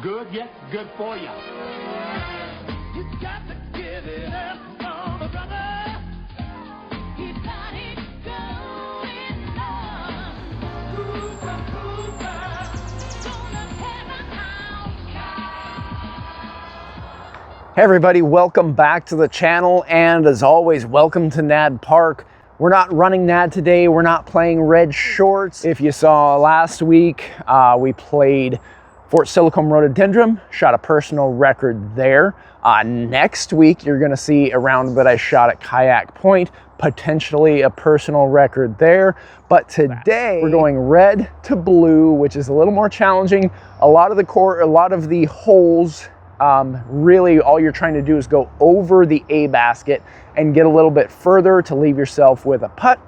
Good, yes, good for ya. You got to give it up for the brother. He got it going on. Hoover, gonna tear the house down. Hey everybody, welcome back to the channel, and as always, welcome to N.A.D Park. We're not running N.A.D today, we're not playing red shorts. If you saw last week, we played Fort Silicon Rhododendron, shot a personal record there. Next week, you're gonna see a round that I shot at Kayak Point, potentially a personal record there. But today, we're going red to blue, which is a little more challenging. A lot of the holes, really all you're trying to do is go over the A basket and get a little bit further to leave yourself with a putt.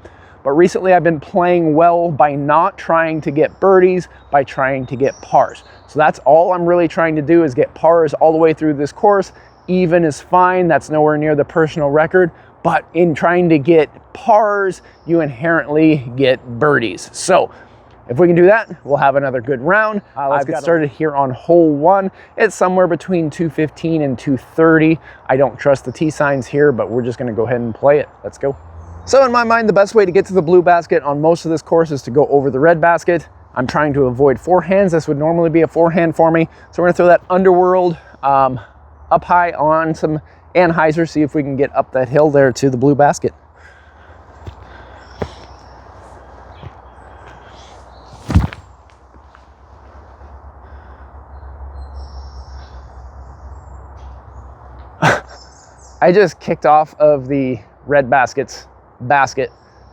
But recently I've been playing well by not trying to get birdies, by trying to get pars. So that's all I'm really trying to do, is get pars all the way through this course. Even is fine, that's nowhere near the personal record, but in trying to get pars, you inherently get birdies. So if we can do that, we'll have another good round. Let's get started here on hole 1. It's somewhere between 215 and 230. I don't trust the tee signs here, but we're just gonna go ahead and play it. Let's go. So in my mind, the best way to get to the blue basket on most of this course is to go over the red basket. I'm trying to avoid forehands. This would normally be a forehand for me. So we're gonna throw that underworld up high on some anhyzer, see if we can get up that hill there to the blue basket. I just kicked off of the red basket,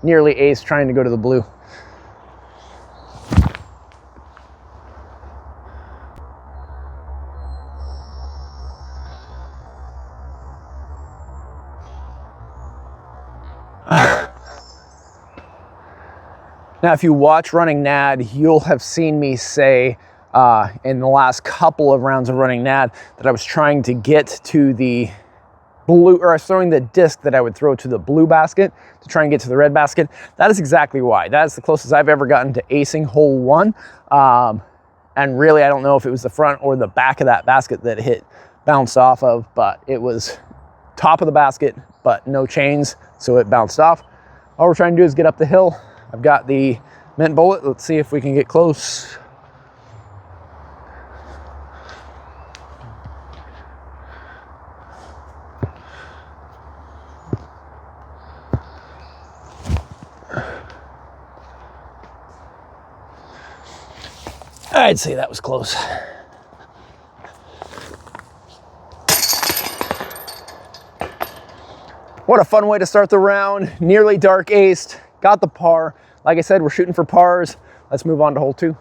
nearly ace trying to go to the blue. Now, if you watch running N.A.D, you'll have seen me say in the last couple of rounds of running N.A.D that I was trying to get to the blue, or I was throwing the disc that I would throw to the blue basket to try and get to the red basket. That is exactly why. That is the closest I've ever gotten to acing hole 1. And really, I don't know if it was the front or the back of that basket that it bounced off of, but it was top of the basket, but no chains, so it bounced off. All we're trying to do is get up the hill. I've got the mint bullet. Let's see if we can get close. I'd say that was close. What a fun way to start the round. Nearly dark aced, got the par. Like I said, we're shooting for pars. Let's move on to hole 2.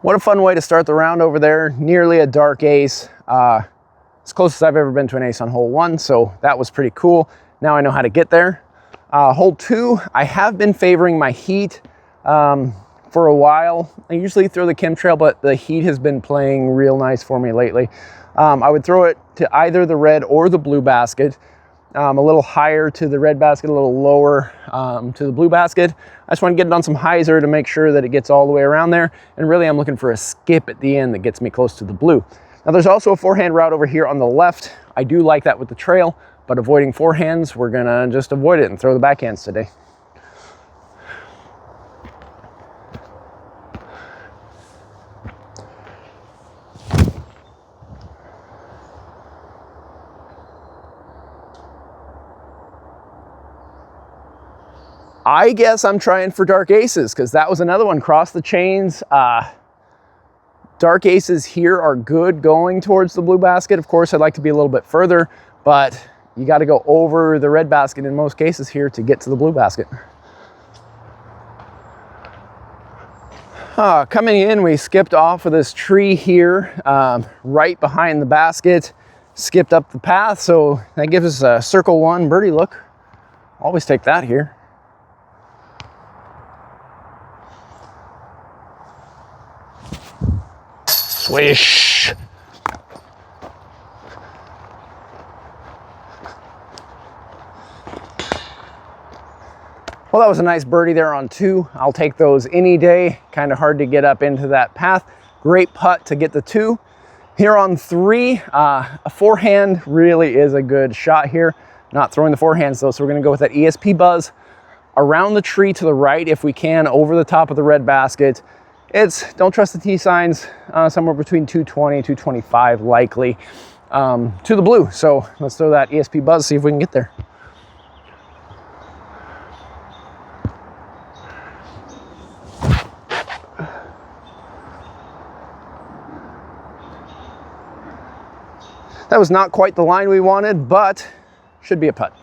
What a fun way to start the round over there. Nearly a dark ace. As close as I've ever been to an ace on hole 1, so that was pretty cool. Now I know how to get there. Hole 2, I have been favoring my heat for a while. I usually throw the chemtrail, but the heat has been playing real nice for me lately. I would throw it to either the red or the blue basket. A little higher to the red basket, a little lower to the blue basket. I just want to get it on some hyzer to make sure that it gets all the way around there. And really, I'm looking for a skip at the end that gets me close to the blue. Now, there's also a forehand route over here on the left. I do like that with the trail, but avoiding forehands, we're gonna just avoid it and throw the backhands today. I guess I'm trying for dark aces, because that was another one. Cross the chains. Dark aces here are good going towards the blue basket. Of course, I'd like to be a little bit further, but you got to go over the red basket in most cases here to get to the blue basket. Coming in, we skipped off of this tree here, right behind the basket, skipped up the path, so that gives us a circle 1 birdie look. Always take that here. Swish. Well, that was a nice birdie there on 2. I'll take those any day. Kind of hard to get up into that path. Great putt to get the 2. Here on 3, a forehand really is a good shot here. Not throwing the forehands though, so we're gonna go with that ESP buzz around the tree to the right if we can, over the top of the red basket. It's, don't trust the T signs, somewhere between 220, 225 likely to the blue. So let's throw that ESP buzz, see if we can get there. That was not quite the line we wanted, but should be a putt.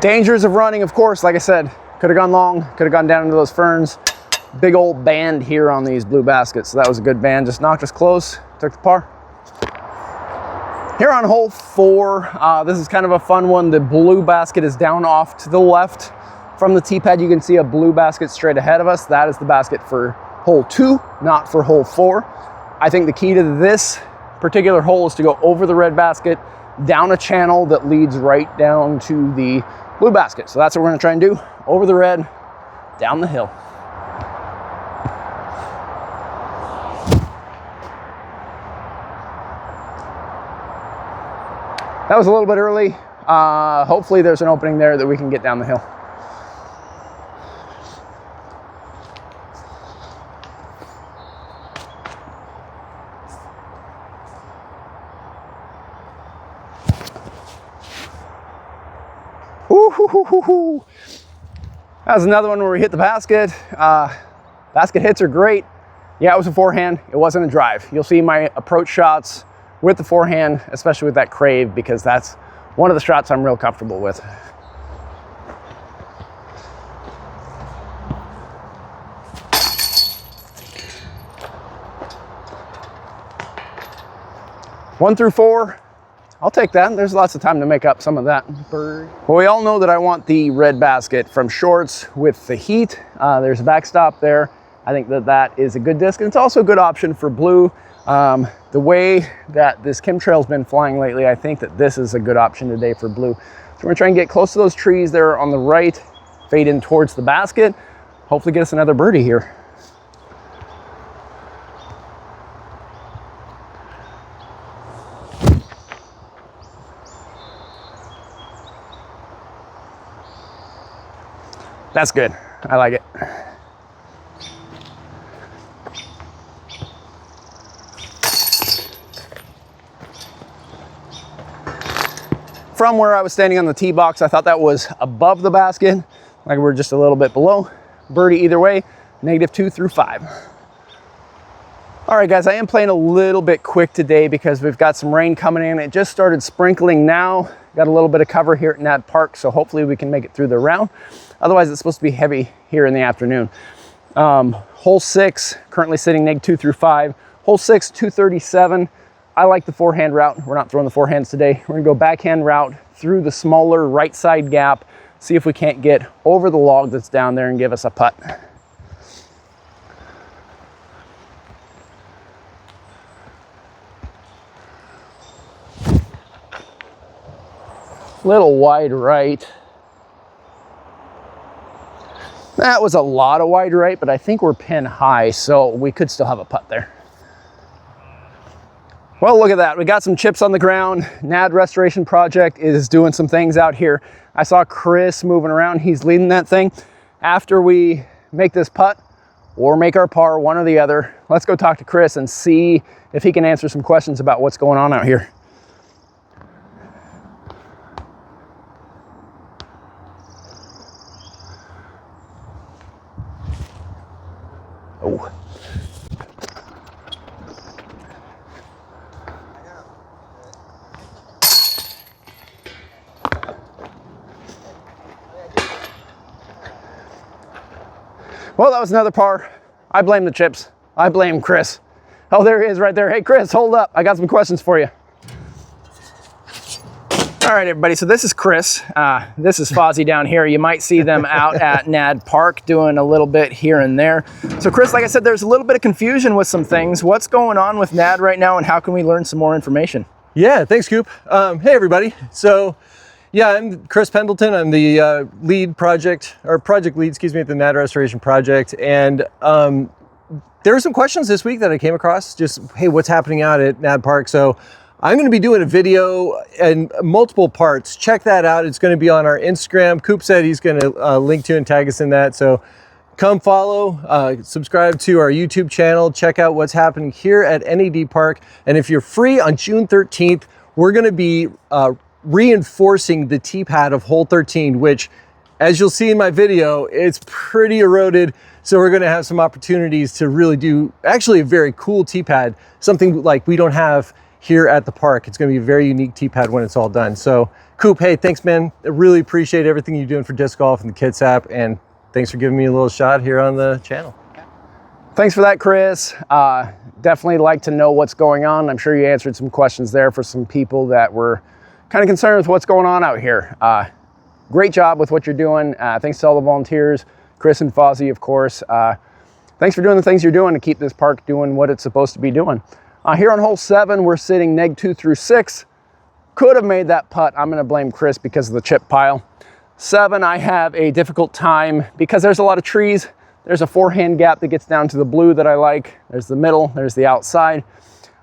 Dangers of running, of course, like I said, could have gone long, could have gone down into those ferns. Big old band here on these blue baskets, so that was a good band. Just knocked us close, took the par. Here on hole 4, this is kind of a fun one. The blue basket is down off to the left. From the tee pad, you can see a blue basket straight ahead of us. That is the basket for hole 2, not for hole 4. I think the key to this particular hole is to go over the red basket, down a channel that leads right down to the blue basket. So that's what we're gonna try and do. Over the red, down the hill. That was a little bit early. Hopefully there's an opening there that we can get down the hill. Ooh, that was another one where we hit the basket. Basket hits are great. Yeah, it was a forehand. It wasn't a drive. You'll see my approach shots with the forehand, especially with that crave, because that's one of the shots I'm real comfortable with. One through 4, I'll take that. There's lots of time to make up some of that. Well, we all know that I want the red basket from shorts with the heat. There's a backstop there. I think that that is a good disc, and it's also a good option for blue. The way that this chemtrail's been flying lately, I think that this is a good option today for blue. So we're gonna try and get close to those trees there on the right, fade in towards the basket, hopefully get us another birdie here. That's good, I like it. From where I was standing on the tee box, I thought that was above the basket, like we're just a little bit below. Birdie either way, -2 through 5. All right, guys, I am playing a little bit quick today because we've got some rain coming in. It just started sprinkling now. Got a little bit of cover here at N.A.D Park, so hopefully we can make it through the round. Otherwise, it's supposed to be heavy here in the afternoon. Hole 6, currently sitting -2 through 5. Hole 6, 237. I like the forehand route. We're not throwing the forehands today. We're gonna go backhand route through the smaller right side gap, see if we can't get over the log that's down there and give us a putt. Little wide right. That was a lot of wide right, but I think we're pin high, so we could still have a putt there. Well, look at that. We got some chips on the ground. N.A.D Restoration Project is doing some things out here. I saw Chris moving around. He's leading that thing. After we make this putt or make our par, one or the other, let's go talk to Chris and see if he can answer some questions about what's going on out here. Oh. Well, that was another par. I blame the chips. I blame Chris. Oh, there he is right there. Hey, Chris, hold up. I got some questions for you. All right, everybody, so this is Chris. This is Fozzie down here. You might see them out at N.A.D Park doing a little bit here and there. So Chris, like I said, there's a little bit of confusion with some things. What's going on with N.A.D right now, and how can we learn some more information? Yeah, thanks, Coop. Hey, everybody. So, yeah, I'm Chris Pendleton. I'm the project lead, excuse me, at the N.A.D Restoration Project. And there were some questions this week that I came across, just, hey, what's happening out at N.A.D Park? So I'm going to be doing a video in multiple parts. Check that out. It's going to be on our Instagram. Coop said he's going to link to and tag us in that. So come follow, subscribe to our YouTube channel, check out what's happening here at N.A.D Park. And if you're free on June 13th, we're going to be reinforcing the tee pad of hole 13, which, as you'll see in my video, it's pretty eroded. So we're going to have some opportunities to really do actually a very cool tee pad, something like we don't have here at the park. It's going to be a very unique tee pad when it's all done. So Coop, hey, thanks, man. I really appreciate everything you're doing for disc golf and the Kids app, and thanks for giving me a little shot here on the channel. Thanks for that, Chris. Definitely like to know what's going on. I'm sure you answered some questions there for some people that were kind of concerned with what's going on out here. Great job with what you're doing. Thanks to all the volunteers, Chris and Fozzie, of course. Thanks for doing the things you're doing to keep this park doing what it's supposed to be doing. Here on hole 7, we're sitting neg 2 through 6. Could have made that putt. I'm going to blame Chris because of the chip pile. 7, I have a difficult time because there's a lot of trees. There's a forehand gap that gets down to the blue that I like. There's the middle, there's the outside.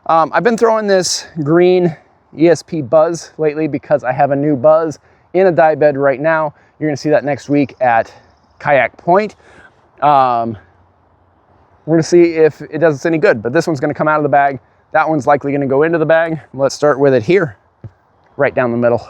I've been throwing this green ESP Buzz lately because I have a new Buzz in a dye bed right now. You're going to see that next week at Kayak Point. We're going to see if it does us any good, but this one's going to come out of the bag. That one's likely going to go into the bag. Let's start with it here, right down the middle.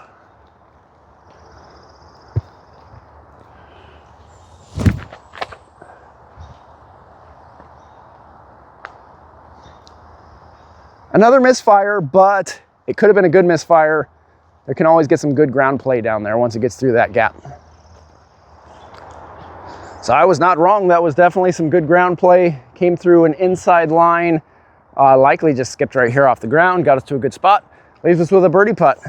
Another misfire, but it could have been a good misfire. There can always get some good ground play down there once it gets through that gap. So I was not wrong. That was definitely some good ground play. Came through an inside line. Likely just skipped right here off the ground. Got us to a good spot. Leaves us with a birdie putt.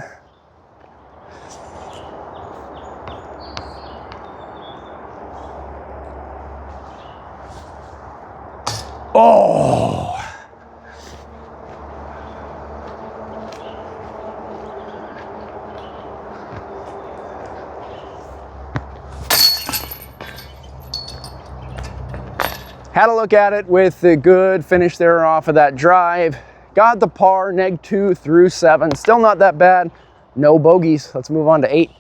Oh! Had a look at it with the good finish there off of that drive. Got the par, neg 2 through 7. Still not that bad. No bogeys. Let's move on to 8.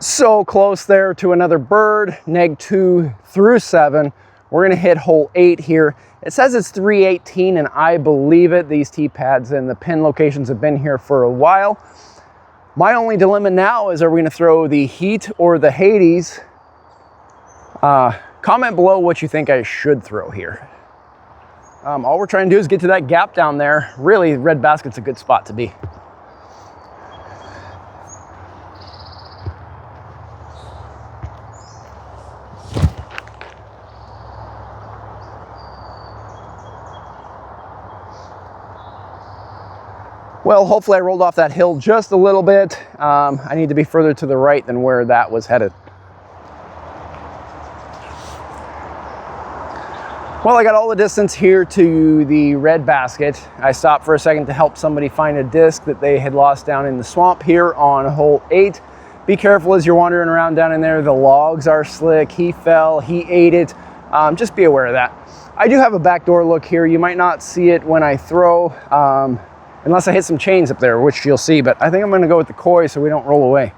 So close there to another bird. Neg 2 through 7. We're going to hit hole 8 here. It says it's 318, and I believe it. These tee pads and the pin locations have been here for a while. My only dilemma now is, are we going to throw the Heat or the Hades? Comment below what you think I should throw here. All we're trying to do is get to that gap down there. Really, red basket's a good spot to be. Well, hopefully I rolled off that hill just a little bit. I need to be further to the right than where that was headed. Well, I got all the distance here to the red basket. I stopped for a second to help somebody find a disc that they had lost down in the swamp here on hole 8. Be careful as you're wandering around down in there. The logs are slick. He fell, he ate it. Just be aware of that. I do have a backdoor look here. You might not see it when I throw, unless I hit some chains up there, which you'll see, but I think I'm gonna go with the koi so we don't roll away.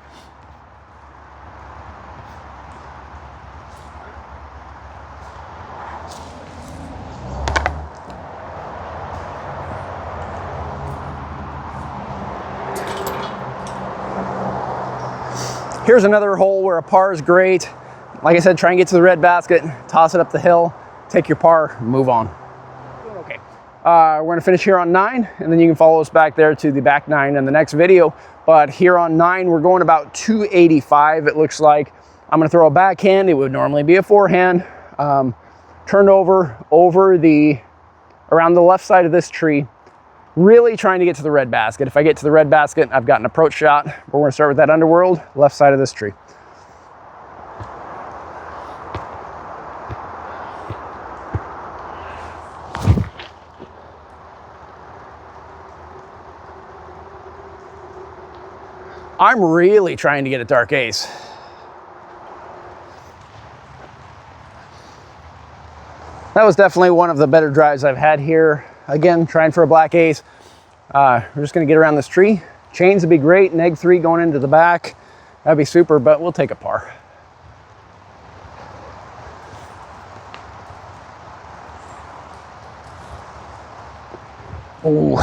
Here's another hole where a par is great. Like I said, try and get to the red basket, toss it up the hill, take your par, move on. Okay, we're gonna finish here on 9, and then you can follow us back there to the back 9 in the next video. But here on 9, we're going about 285, it looks like. I'm gonna throw a backhand. It would normally be a forehand. Turned over around the left side of this tree. really trying to get to the red basket. If I get to the red basket, I've got an approach shot. But we're gonna start with that underworld, left side of this tree. I'm really trying to get a dark ace. That was definitely one of the better drives I've had here. Again, trying for a black ace. We're just gonna get around this tree. Chains would be great, neg 3 going into the back. That'd be super, but we'll take a par. Ooh.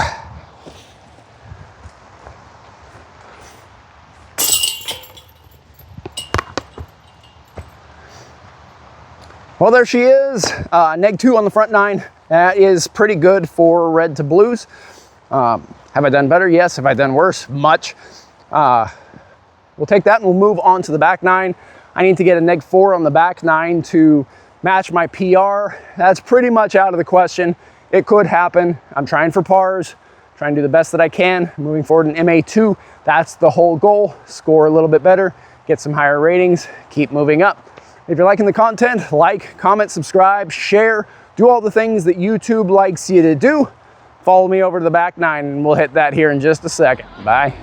Well, there she is, neg 2 on the front 9. That is pretty good for red to blues. Have I done better? Yes. Have I done worse? Much. We'll take that and we'll move on to the back 9. I need to get a neg 4 on the back 9 to match my PR. That's pretty much out of the question. It could happen. I'm trying for pars, trying to do the best that I can. Moving forward in MA2, that's the whole goal. Score a little bit better, get some higher ratings, keep moving up. If you're liking the content, like, comment, subscribe, share, do all the things that YouTube likes you to do. Follow me over to the back 9 and we'll hit that here in just a second. Bye.